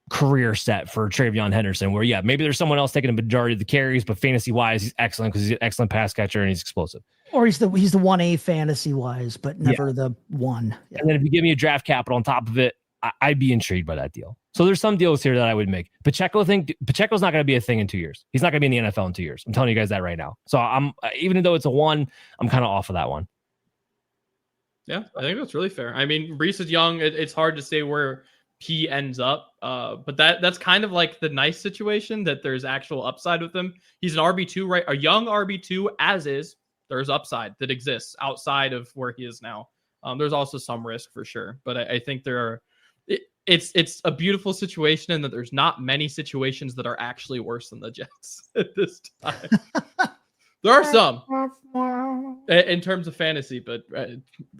career set for Travion Henderson, where maybe there's someone else taking a majority of the carries, but fantasy wise, he's excellent because he's an excellent pass catcher and he's explosive. Or he's the 1A fantasy wise, but never the one. Yeah. And then if you give me a draft capital on top of it, I'd be intrigued by that deal. So there's some deals here that I would make. Pacheco's not going to be a thing in 2 years. He's not going to be in the NFL in 2 years. I'm telling you guys that right now. So I'm even though it's a one, I'm kind of off of that one. Yeah, I think that's really fair. I mean, Breece is young. It's hard to say where he ends up. But that's kind of like the nice situation that there's actual upside with him. He's an RB2, right? A young RB2 as is. There's upside that exists outside of where he is now. There's also some risk for sure. But I think it's a beautiful situation in that there's not many situations that are actually worse than the Jets at this time. There are some in terms of fantasy, but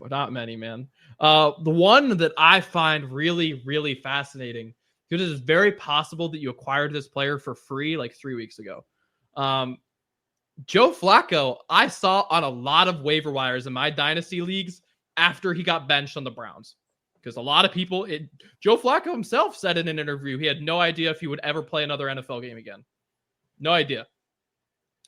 not many, man. The one that I find really, really fascinating, because it is very possible that you acquired this player for free like 3 weeks ago. Joe Flacco, I saw on a lot of waiver wires in my dynasty leagues after he got benched on the Browns. Because a lot of people, Joe Flacco himself said in an interview, he had no idea if he would ever play another NFL game again. No idea.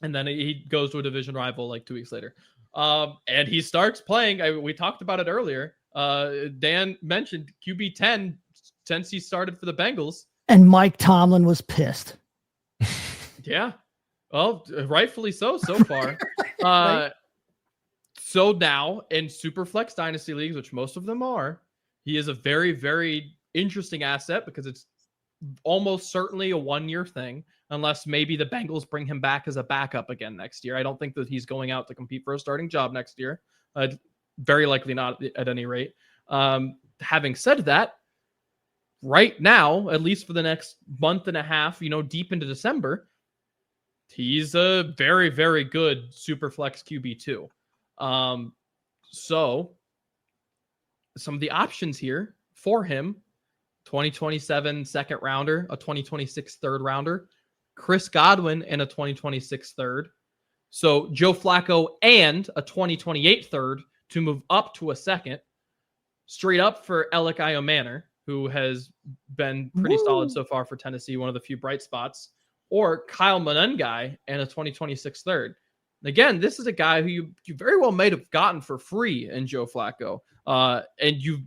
And then he goes to a division rival like 2 weeks later. And he starts playing. We talked about it earlier. Dan mentioned QB 10 since he started for the Bengals. And Mike Tomlin was pissed. Yeah. Well, rightfully so far. Right. So now in Superflex Dynasty leagues, which most of them are, he is a very, very interesting asset because it's almost certainly a 1-year thing, unless maybe the Bengals bring him back as a backup again next year. I don't think that he's going out to compete for a starting job next year. Very likely not at any rate. Having said that, right now, at least for the next month and a half, deep into December, he's a very, very good Superflex QB2. So some of the options here for him: 2027 second rounder, a 2026 third rounder, Chris Godwin, and a 2026 third. So Joe Flacco and a 2028 third to move up to a second, straight up for Alec Iomanner, who has been pretty solid so far for Tennessee, one of the few bright spots, or Kyle Monengai and a 2026 third. Again, this is a guy who you very well might have gotten for free in Joe Flacco. And you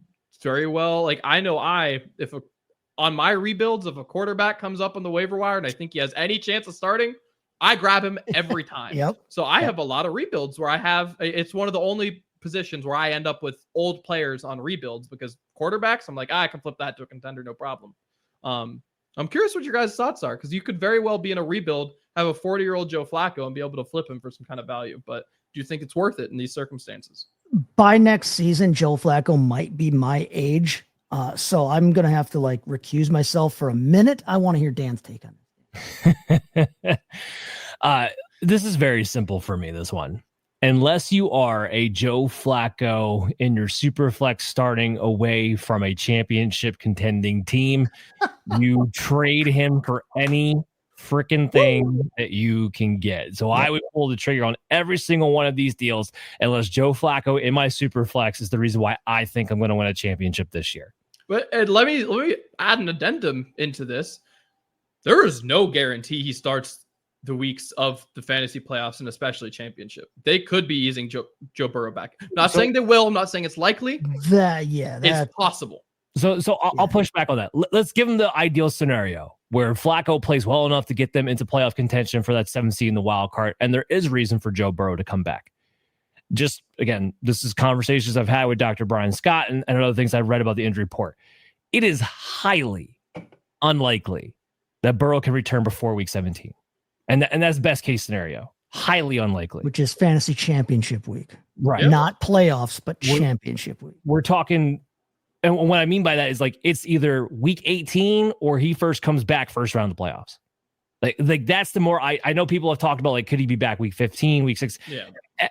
very well, I know on my rebuilds, if a quarterback comes up on the waiver wire and I think he has any chance of starting, I grab him every time. Yep. So I have a lot of rebuilds where it's one of the only positions where I end up with old players on rebuilds, because quarterbacks, I'm like, I can flip that to a contender, no problem. I'm curious what your guys' thoughts are, because you could very well be in a rebuild, have a 40-year-old Joe Flacco and be able to flip him for some kind of value. But do you think it's worth it in these circumstances? By next season, Joe Flacco might be my age. So I'm going to have to recuse myself for a minute. I want to hear Dan's take on it. This is very simple for me, this one. Unless you are a Joe Flacco in your Superflex starting away from a championship contending team, you trade him for any freaking thing that you can get. So I would pull the trigger on every single one of these deals, unless Joe Flacco in my Superflex is the reason why I think I'm going to win a championship this year. But let me add an addendum into this. There is no guarantee he starts the weeks of the fantasy playoffs and especially championship. They could be using Joe Burrow back. Not saying they will. I'm not saying it's likely. It's possible. So I'll push back on that. Let's give them the ideal scenario where Flacco plays well enough to get them into playoff contention for that 7th seed in the wild card, and there is reason for Joe Burrow to come back. Just, again, this is conversations I've had with Dr. Brian Scott and other things I've read about the injury report. It is highly unlikely that Burrow can return before week 17. And that's best case scenario. Highly unlikely. Which is fantasy championship week. Right. Not playoffs, but championship week. We're talking, and what I mean by that is it's either week 18 or he first comes back first round of the playoffs. Like that's the more I know people have talked about, could he be back week 15, week 6? Yeah.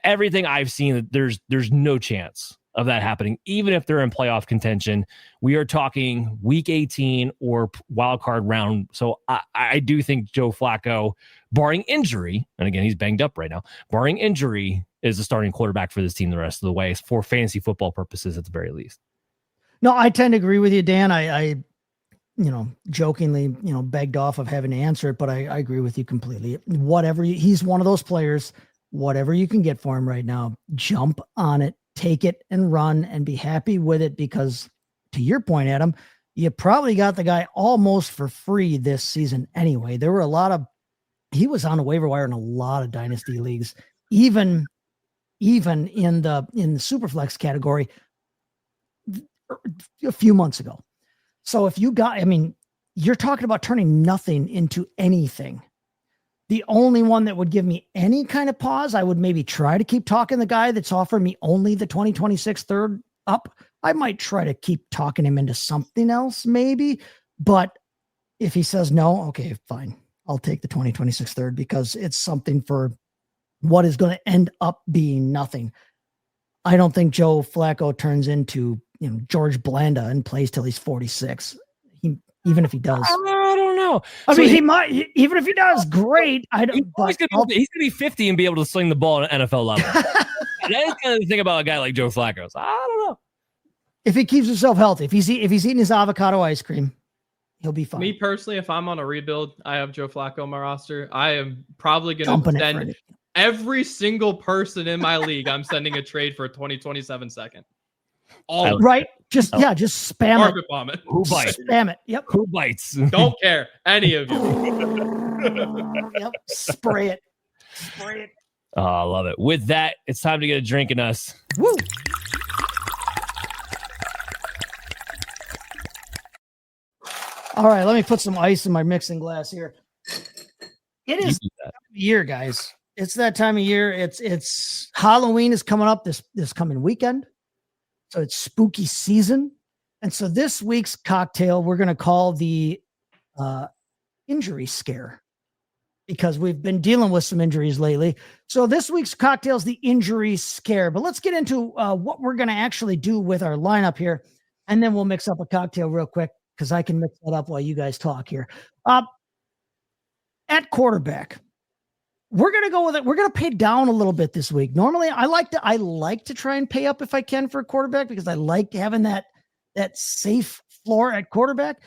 Everything I've seen, there's no chance of that happening, even if they're in playoff contention. We are talking week 18 or wild card round. So I do think Joe Flacco, barring injury, and again, he's banged up right now, barring injury, is the starting quarterback for this team the rest of the way for fantasy football purposes at the very least. No, I tend to agree with you, Dan. I jokingly, begged off of having to answer it, but I agree with you completely. He's one of those players, whatever you can get for him right now, jump on it, take it and run and be happy with it, because to your point, Adam, you probably got the guy almost for free this season anyway. There were he was on the waiver wire in a lot of dynasty leagues, even in the Superflex category a few months ago. So if you you're talking about turning nothing into anything. The only one that would give me any kind of pause, I would maybe try to keep talking the guy that's offering me only the 2026 third up. I might try to keep talking him into something else maybe, but if he says no, okay, fine. I'll take the 2026 third because it's something for what is going to end up being nothing. I don't think Joe Flacco turns into, George Blanda and plays till he's 46. Even if he does. I don't know. He might, even if he does, great. He's going to be 50 and be able to sling the ball at an NFL level. That's kind of the thing about a guy like Joe Flacco. So I don't know. If he keeps himself healthy, if he's eating his avocado ice cream, He'll be fine. Me personally, if I'm on a rebuild, I have Joe Flacco on my roster. I am probably going to send every single person in my league. I'm sending a trade for a 2027 second. All right. Just spam Carpet bomb it. Who bites? Spam it. Yep. Who bites? Don't care. Any of you. Yep. Spray it. Spray it. Oh, I love it. With that, it's time to get a drink in us. Woo. All right, let me put some ice in my mixing glass here. It is that time of year, guys. It's that time of year. It's Halloween is coming up this coming weekend. So it's spooky season. And so this week's cocktail we're going to call the injury scare, because we've been dealing with some injuries lately. So this week's cocktail is the injury scare. But let's get into what we're going to actually do with our lineup here, and then we'll mix up a cocktail real quick, because I can mix that up while you guys talk here. At quarterback, we're going to go with it. We're going to pay down a little bit this week. Normally, I like to try and pay up if I can for a quarterback, because I like having that safe floor at quarterback.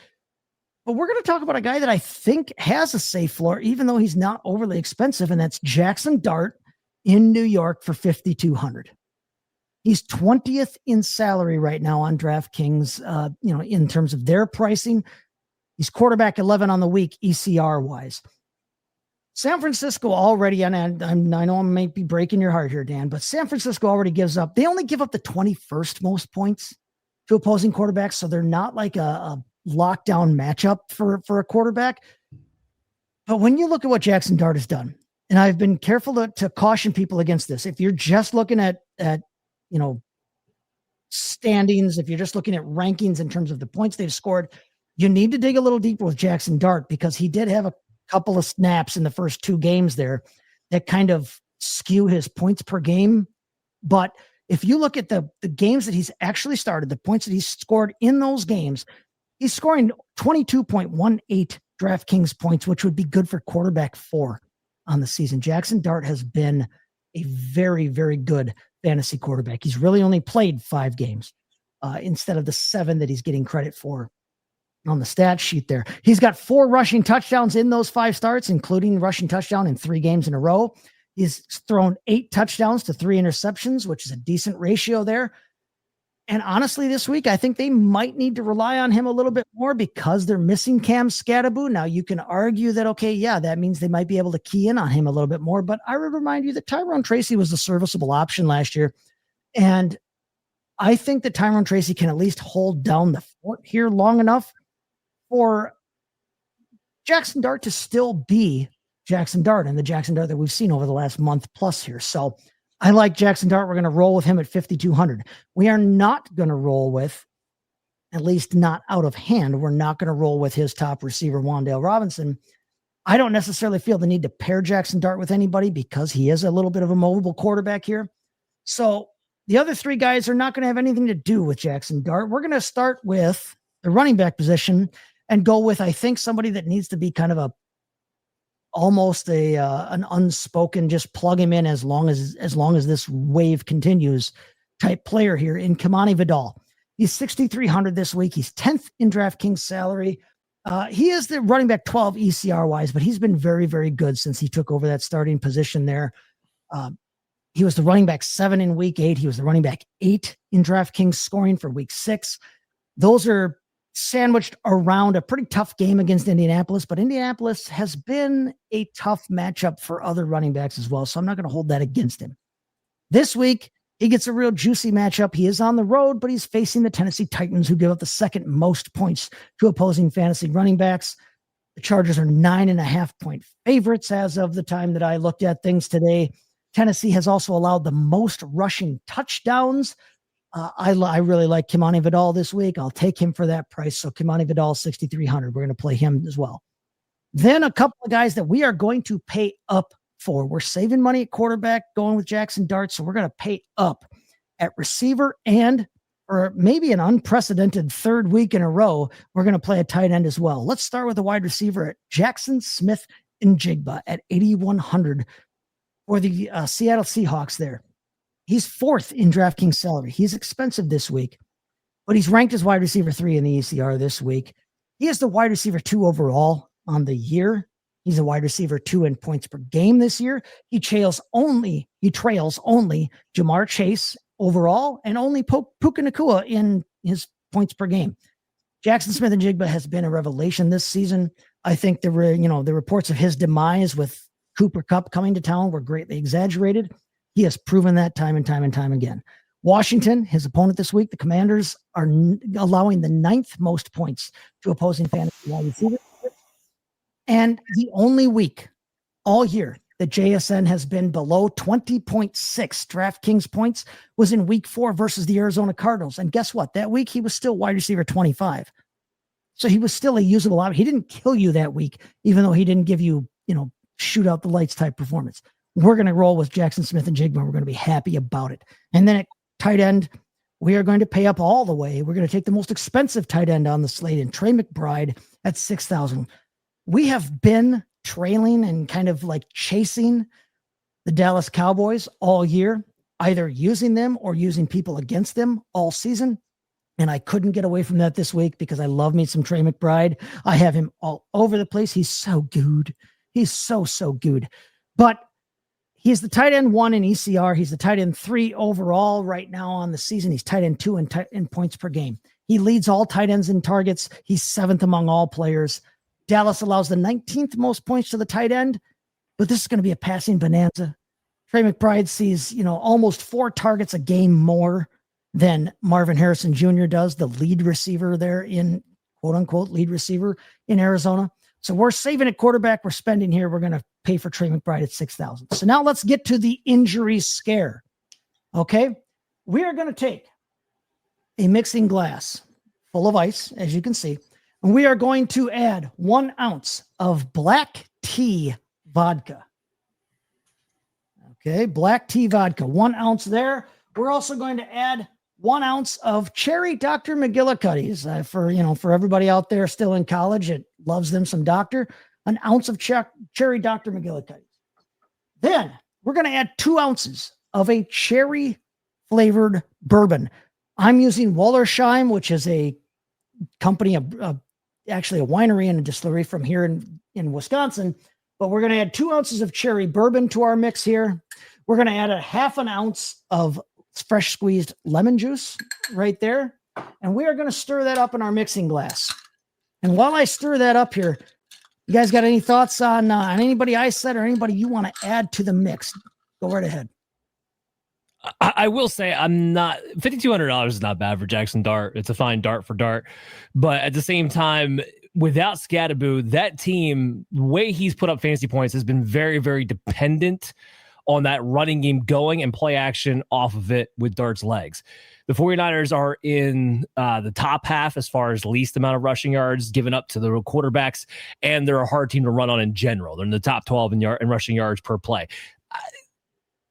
But we're going to talk about a guy that I think has a safe floor, even though he's not overly expensive, and that's Jackson Dart in New York for $5,200. He's 20th in salary right now on DraftKings, in terms of their pricing. He's quarterback 11 on the week, ECR wise. San Francisco already, and I know I might be breaking your heart here, Dan, but San Francisco already they only give up the 21st most points to opposing quarterbacks. So they're not like a lockdown matchup for a quarterback. But when you look at what Jackson Dart has done, and I've been careful to caution people against this, if you're just looking at standings, if you're just looking at rankings in terms of the points they've scored, you need to dig a little deeper with Jackson Dart, because he did have a couple of snaps in the first two games there that kind of skew his points per game. But if you look at the games that he's actually started, the points that he's scored in those games, he's scoring 22.18 DraftKings points, which would be good for quarterback 4 on the season. Jackson Dart has been a very, very good fantasy quarterback. He's really only played 5 games instead of the 7 that he's getting credit for on the stat sheet there. He's got 4 rushing touchdowns in those 5 starts, including rushing touchdown in 3 games in a row. He's thrown 8 touchdowns to 3 interceptions, which is a decent ratio there. And honestly, this week, I think they might need to rely on him a little bit more, because they're missing Cam Scatterbo. Now, you can argue that, okay, yeah, that means they might be able to key in on him a little bit more. But I would remind you that Tyrone Tracy was a serviceable option last year. And I think that Tyrone Tracy can at least hold down the fort here long enough for Jackson Dart to still be Jackson Dart, and the Jackson Dart that we've seen over the last month plus here. So I like Jackson Dart. We're going to roll with him at 5,200. We are not going to roll with, at least not out of hand, we're not going to roll with his top receiver, Wan'Dale Robinson. I don't necessarily feel the need to pair Jackson Dart with anybody, because he is a little bit of a mobile quarterback here. So the other 3 guys are not going to have anything to do with Jackson Dart. We're going to start with the running back position and go with, I think, somebody that needs to be kind of almost an unspoken, just plug him in as long as this wave continues type player here in Kimani Vidal. He's 6,300 this week. He's 10th in DraftKings salary. He is the running back 12 ECR wise, but he's been very, very good since he took over that starting position there. He was the running back 7 in week 8. He was the running back 8 in DraftKings scoring for week 6. Those are sandwiched around a pretty tough game against Indianapolis, but Indianapolis has been a tough matchup for other running backs as well. So I'm not going to hold that against him. This week, he gets a real juicy matchup. He is on the road, but he's facing the Tennessee Titans, who give up the 2nd most points to opposing fantasy running backs. The Chargers are 9.5-point favorites as of the time that I looked at things today. Tennessee has also allowed the most rushing touchdowns. I really like Kimani Vidal this week. I'll take him for that price. So Kimani Vidal, 6,300. We're going to play him as well. Then a couple of guys that we are going to pay up for. We're saving money at quarterback, going with Jackson Dart. So we're going to pay up at receiver, and for maybe an unprecedented 3rd week in a row, we're going to play a tight end as well. Let's start with a wide receiver at Jackson Smith-Njigba at 8,100 for the Seattle Seahawks there. He's 4th in DraftKings salary. He's expensive this week, but he's ranked as wide receiver 3 in the ECR this week. He is the wide receiver 2 overall on the year. He's a wide receiver 2 in points per game this year. He trails only Jamar Chase overall and only Puka Nacua in his points per game. Jackson Smith-Njigba has been a revelation this season. I think the reports of his demise with Cooper Kupp coming to town were greatly exaggerated. He has proven that time and time and time again. Washington, his opponent this week, the Commanders are allowing the 9th most points to opposing fantasy wide receivers. And the only week all year that JSN has been below 20.6 DraftKings points was in week 4 versus the Arizona Cardinals. And guess what? That week, he was still wide receiver 25. So he was still a usable option. He didn't kill you that week, even though he didn't give you, shoot out the lights type performance. We're going to roll with Jackson Smith-Njigba. We're going to be happy about it. And then at tight end, we are going to pay up all the way. We're going to take the most expensive tight end on the slate in Trey McBride at $6,000. We have been trailing and kind of like chasing the Dallas Cowboys all year, either using them or using people against them all season. And I couldn't get away from that this week because I love me some Trey McBride. I have him all over the place. He's so good. He's so good. But he's the tight end 1 in ECR. He's the tight end 3 overall right now on the season. He's tight end 2 in points per game. He leads all tight ends in targets. He's 7th among all players. Dallas allows the 19th most points to the tight end, but this is going to be a passing bonanza. Trey McBride sees, almost 4 targets a game more than Marvin Harrison Jr. does, the lead receiver there in quote unquote lead receiver in Arizona. So we're saving at quarterback. We're spending here. We're going to pay for Trey McBride at 6,000. So now let's get to the injury scare. Okay. We are going to take a mixing glass full of ice, as you can see, and we are going to add 1 ounce of black tea vodka. Okay. Black tea vodka, 1 ounce there. We're also going to add 1 ounce of cherry Dr. McGillicuddy's for everybody out there still in college that loves them some doctor, an ounce of cherry Dr. McGillicuddy's. Then we're going to add 2 ounces of a cherry flavored bourbon. I'm using Wallersheim, which is a company, actually a winery and a distillery from here in Wisconsin, but we're going to add 2 ounces of cherry bourbon to our mix here. We're going to add a 1/2 ounce of fresh squeezed lemon juice right there. And we are going to stir that up in our mixing glass. And while I stir that up here, you guys got any thoughts on anybody I said or anybody you want to add to the mix? Go right ahead. I will say I'm not $5,200 is not bad for Jackson Dart. It's a fine dart for Dart. But at the same time, without Scatterboo, that team, the way he's put up fantasy points has been very, very dependent on that running game going and play action off of it with Dart's legs. The 49ers are in the top half as far as least amount of rushing yards given up to the quarterbacks, and they're a hard team to run on in general. They're in the top 12 in rushing yards per play.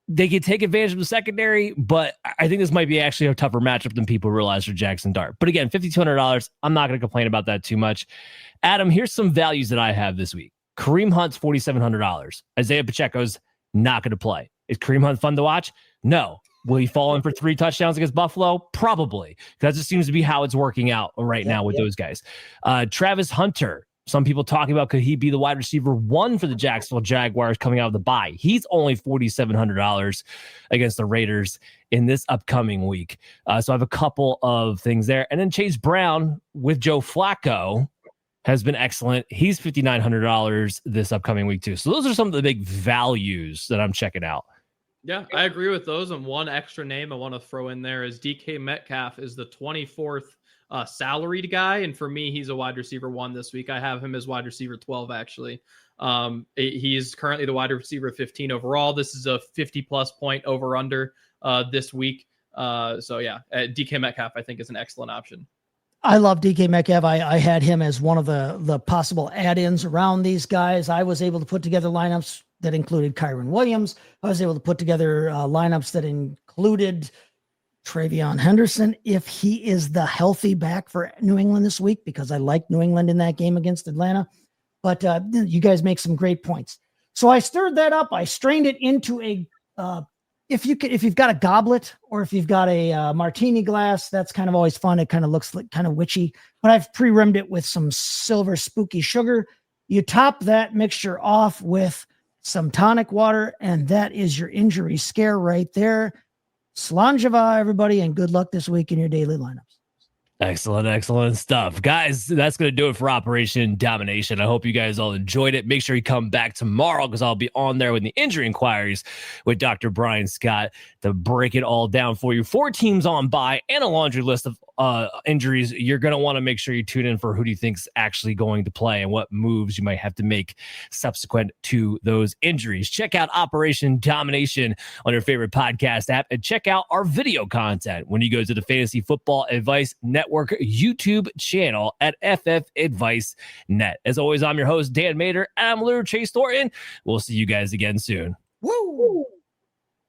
They can take advantage of the secondary, but I think this might be actually a tougher matchup than people realize for Jackson Dart. But again, $5,200, I'm not going to complain about that too much. Adam, here's some values that I have this week. Kareem Hunt's $4,700. Isaiah Pacheco's not going to play. Is Kareem Hunt fun to watch? No. Will he fall in for 3 touchdowns against Buffalo? Probably. That just seems to be how it's working out right now with those guys. Travis Hunter. Some people talking about could he be the wide receiver 1 for the Jacksonville Jaguars coming out of the bye. He's only $4,700 against the Raiders in this upcoming week. So I have a couple of things there. And then Chase Brown with Joe Flacco has been excellent. He's $5,900 this upcoming week too. So those are some of the big values that I'm checking out. Yeah, I agree with those. And one extra name I want to throw in there is DK Metcalf is the 24th salaried guy. And for me, he's a wide receiver 1 this week. I have him as wide receiver 12, actually. He's currently the wide receiver 15 overall. This is a 50+ point over under this week. DK Metcalf, I think, is an excellent option. I love DK Metcalf. I had him as one of the possible add-ins around these guys. I was able to put together lineups that included Kyron Williams. I was able to put together lineups that included Travion Henderson, if he is the healthy back for New England this week, because I like New England in that game against Atlanta. But you guys make some great points. So I stirred that up. I strained it into a if you've got a goblet or if you've got a martini glass, that's kind of always fun. It kind of looks like kind of witchy, but I've pre-rimmed it with some silver spooky sugar. You top that mixture off with some tonic water, and that is your injury scare right there. Slanjava, everybody, and good luck this week in your daily lineups. Excellent stuff. Guys, that's going to do it for Operation Domination. I hope you guys all enjoyed it. Make sure you come back tomorrow because I'll be on there with the injury inquiries with Dr. Brian Scott to break it all down for you. 4 teams on bye and a laundry list of injuries. You're going to want to make sure you tune in for who do you think's actually going to play and what moves you might have to make subsequent to those injuries. Check out Operation Domination on your favorite podcast app and check out our video content when you go to the Fantasy Football Advice Network YouTube channel at FF Advice Net. As always, I'm your host, Dan Mader. I'm Lou Chase Thornton. We'll see you guys again soon. Woo!